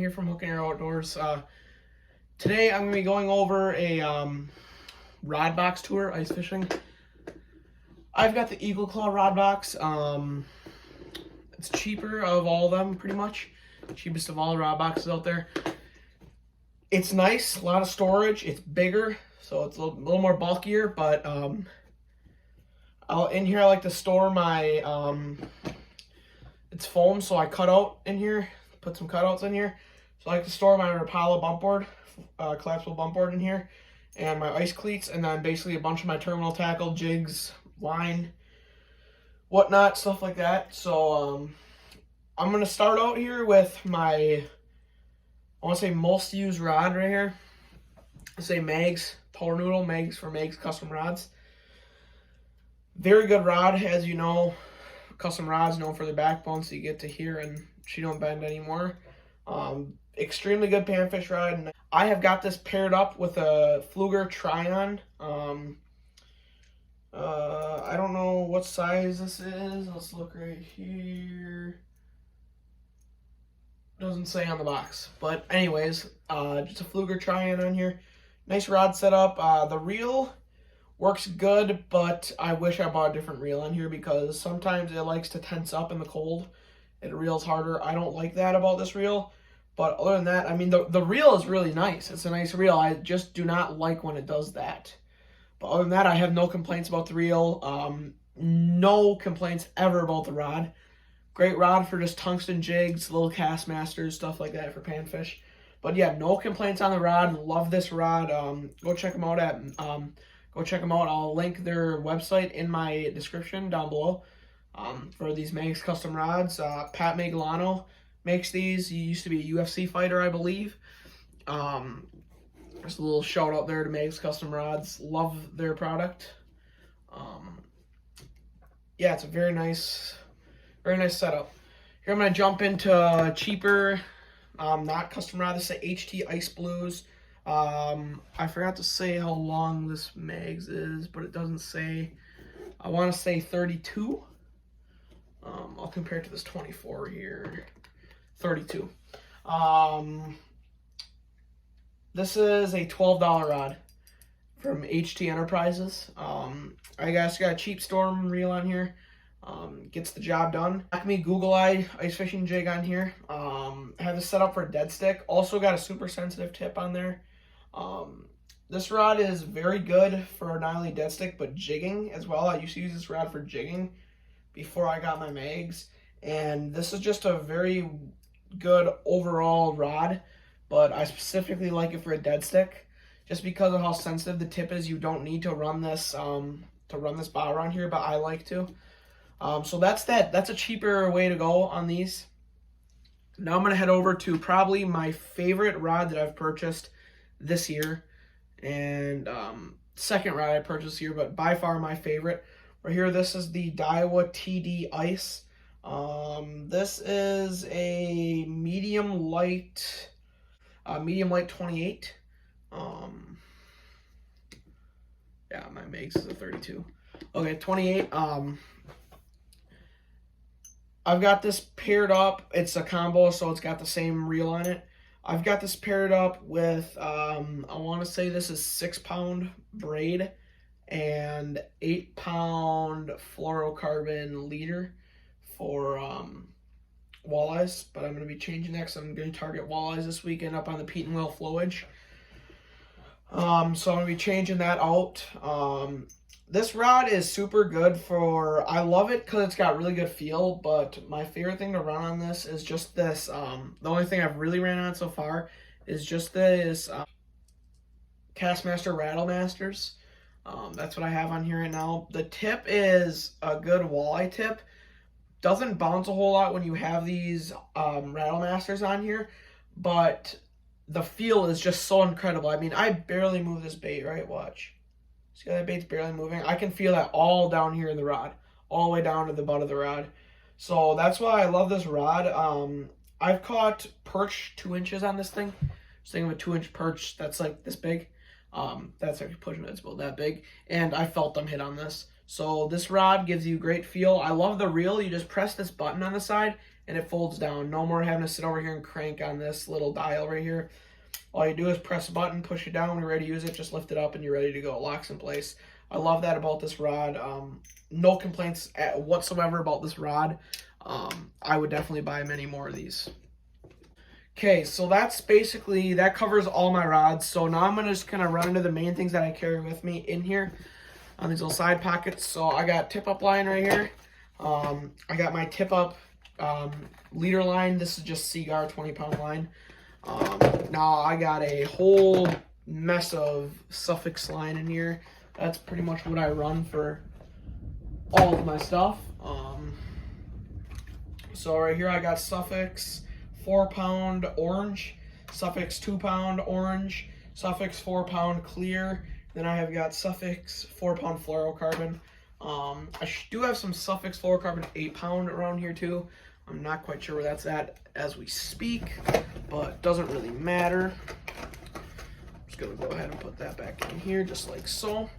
here from Hook and Arrow Outdoors. Today I'm going to be going over a rod box tour, ice fishing. I've got the Eagle Claw rod box. It's cheaper of all of them, pretty much. Cheapest of all the rod boxes out there. It's nice, a lot of storage. It's bigger, so it's a little more bulkier, but in here I like to store my, it's foam, so I cut out in here, put some cutouts in here. So I like to store my Rapala bump board, collapsible bump board in here, and my ice cleats, and then basically a bunch of my terminal tackle, jigs, line, whatnot, stuff like that. So I'm going to start out here with my, I want to say most used rod right here. I say Mags, Power Noodle, Mags for Mags Custom Rods. Very good rod, as you know. Custom rods known for their backbone, so you get to here and she don't bend anymore. Extremely good panfish rod. And I have got this paired up with a Fluger Tryon. I don't know what size this is. Let's look right here. Doesn't say on the box, but anyways, just a Fluger Tryon on here. Nice rod setup. The reel works good, but I wish I bought a different reel on here because sometimes it likes to tense up in the cold. It reels harder. I don't like that about this reel. But other than that, I mean, the reel is really nice. It's a nice reel. I just do not like when it does that. But other than that, I have no complaints about the reel. No complaints ever about the rod. Great rod for just tungsten jigs, little cast masters, stuff like that for panfish. But yeah, no complaints on the rod. Love this rod. Go check them out I'll link their website in my description down below for these Mags custom rods. Pat Magalano makes these. He used to be a UFC fighter, I believe. Just a little shout out there to Mags custom rods. Love their product. Yeah, it's a very nice setup. Here I'm going to jump into cheaper, not custom rod. This is a HT Ice Blues. I forgot to say how long this Mags is, but it doesn't say. I want to say 32. I'll compare it to this 24 here. 32. This is a $12 rod from HT Enterprises. I guess got a cheap storm reel on here. Gets the job done. Acme Google Eye ice fishing jig on here. Have this set up for a dead stick. Also got a super sensitive tip on there. This rod is very good for not only dead stick but jigging as well. I used to use this rod for jigging before I got my Mags, and this is just a very good overall rod, but I specifically like it for a dead stick just because of how sensitive the tip is. You don't need to run this bow around here, but I like to. So that's a cheaper way to go on these. Now I'm going to head over to probably my favorite rod that I've purchased this year, and second rod I purchased here, but by far my favorite. Right here, this is the Daiwa Td Ice. This is a medium light 28. Yeah, my Mags is a 32. Okay, 28. I've got this paired up. It's a combo, so it's got the same reel on it. I've got this paired up with, I want to say this is 6-pound braid and 8-pound fluorocarbon leader for walleyes. But I'm going to be changing that because I'm going to target walleyes this weekend up on the Pete and Will flowage. So I'm going to be changing that out. This rod is super good for, I love it because it's got really good feel, but my favorite thing to run on this is just this, the only thing I've really ran on so far is just this Castmaster Rattle Masters. That's what I have on here right now. The tip is a good walleye tip. Doesn't bounce a whole lot when you have these Rattle Masters on here, but the feel is just so incredible. I mean, I barely move this bait, right? Watch. See how that bait's barely moving? I can feel that all down here in the rod, all the way down to the butt of the rod. So that's why I love this rod. I've caught perch 2 inches on this thing. Just think of a 2-inch perch that's like this big. That's actually pushing it, it's about that big. And I felt them hit on this. So this rod gives you great feel. I love the reel. You just press this button on the side and it folds down. No more having to sit over here and crank on this little dial right here. All you do is press a button, push it down. When you're ready to use it, just lift it up and you're ready to go. It locks in place. I love that about this rod. No complaints whatsoever about this rod. I would definitely buy many more of these. Okay, so that covers all my rods. So now I'm gonna just kind of run into the main things that I carry with me in here on these little side pockets. So I got tip-up line right here. I got my tip-up leader line. This is just Seagar 20-pound line. Now I got a whole mess of Suffix line in here. That's pretty much what I run for all of my stuff. So right here I got Suffix 4-pound orange, Suffix 2-pound orange, Suffix 4-pound clear. Then I have got Suffix 4-pound fluorocarbon. I do have some Suffix fluorocarbon 8-pound around here too. I'm not quite sure where that's at as we speak, but doesn't really matter. I'm just gonna go ahead and put that back in here just like so.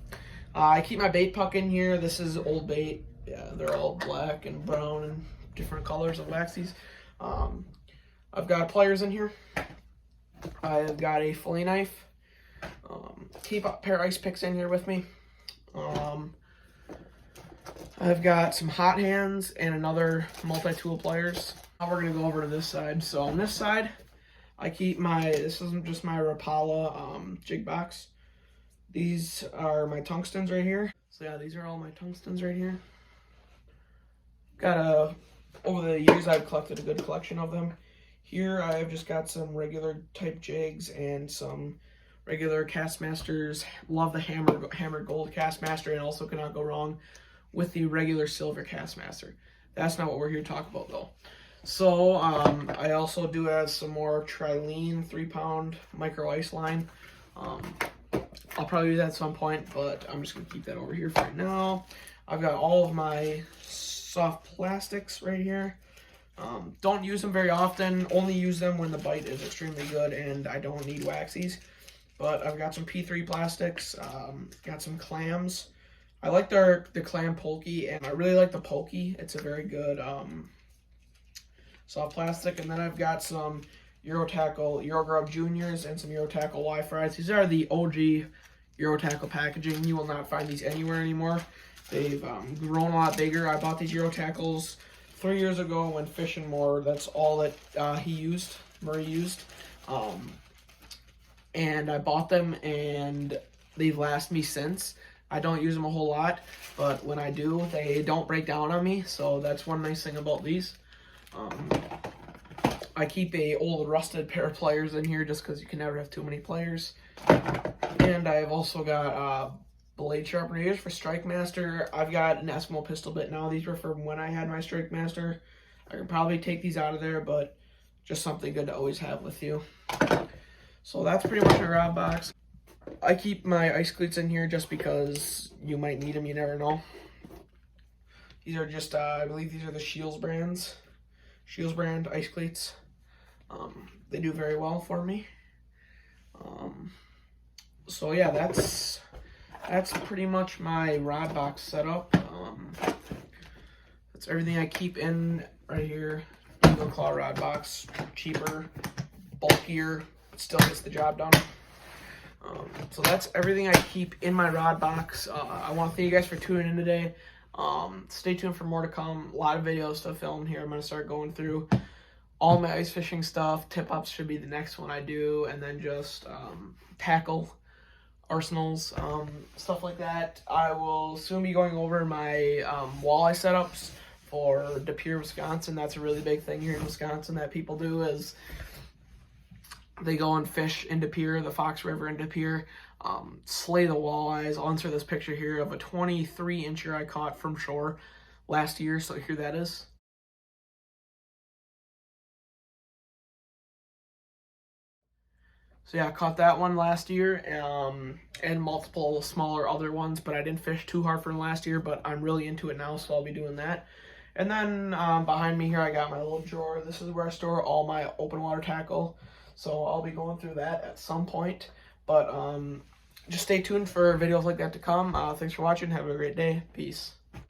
I keep my bait puck in here. This is old bait. Yeah, they're all black and brown and different colors of waxies. I've got pliers in here. I've got a fillet knife. Keep a pair of ice picks in here with me. I've got some hot hands and another multi-tool pliers. Now we're gonna go over to this side. So on this side, I keep this isn't just my Rapala jig box. These are my tungstens right here. So yeah, these are all my tungstens right here. Over the years, I've collected a good collection of them. Here, I've just got some regular type jigs and some regular Castmasters. Love the hammered gold Castmaster, and also cannot go wrong with the regular silver Castmaster. That's not what we're here to talk about, though. So, I also do have some more Trilene 3-pound micro ice line. I'll probably do that at some point, but I'm just going to keep that over here for right now. I've got all of my soft plastics right here. Don't use them very often. Only use them when the bite is extremely good and I don't need waxies. But I've got some P3 plastics. Got some clams. I like the clam pokey, and I really like the pokey. It's a very good soft plastic. And then I've got some Eurogrub Juniors and some Eurotackle Y-Fries. These are the OG Eurotackle packaging. You will not find these anywhere anymore. They've grown a lot bigger. I bought these Eurotackles 3 years ago when fishing more. That's all that Murray used. And I bought them, and they've lasted me since. I don't use them a whole lot, but when I do, they don't break down on me. So that's one nice thing about these. I keep a old rusted pair of pliers in here just because you can never have too many pliers. And I have also got blade sharpener ears for Strike Master. I've got an Eskimo pistol bit now. These were from when I had my Strike Master. I could probably take these out of there, but just something good to always have with you. So that's pretty much my rod box. I keep my ice cleats in here just because you might need them. You never know. These are just, I believe these are the Shields brand ice cleats. They do very well for me. So yeah, that's pretty much my rod box setup. That's everything I keep in right here. Eagle Claw rod box, cheaper, bulkier, still gets the job done. So that's everything I keep in my rod box. I want to thank you guys for tuning in today. Stay tuned for more to come. A lot of videos to film here. I'm going to start going through all my ice fishing stuff. Tip-ups should be the next one I do. And then just tackle, arsenals, stuff like that. I will soon be going over my walleye setups for De Pere, Wisconsin. That's a really big thing here in Wisconsin that people do is they go and fish in De Pere, the Fox River in De Pere, slay the walleyes. I'll insert this picture here of a 23-incher I caught from shore last year, so here that is. So yeah, I caught that one last year, and multiple smaller other ones, but I didn't fish too hard for them last year, but I'm really into it now, so I'll be doing that. And then behind me here, I got my little drawer. This is where I store all my open water tackle. So I'll be going through that at some point. But just stay tuned for videos like that to come. Thanks for watching. Have a great day. Peace.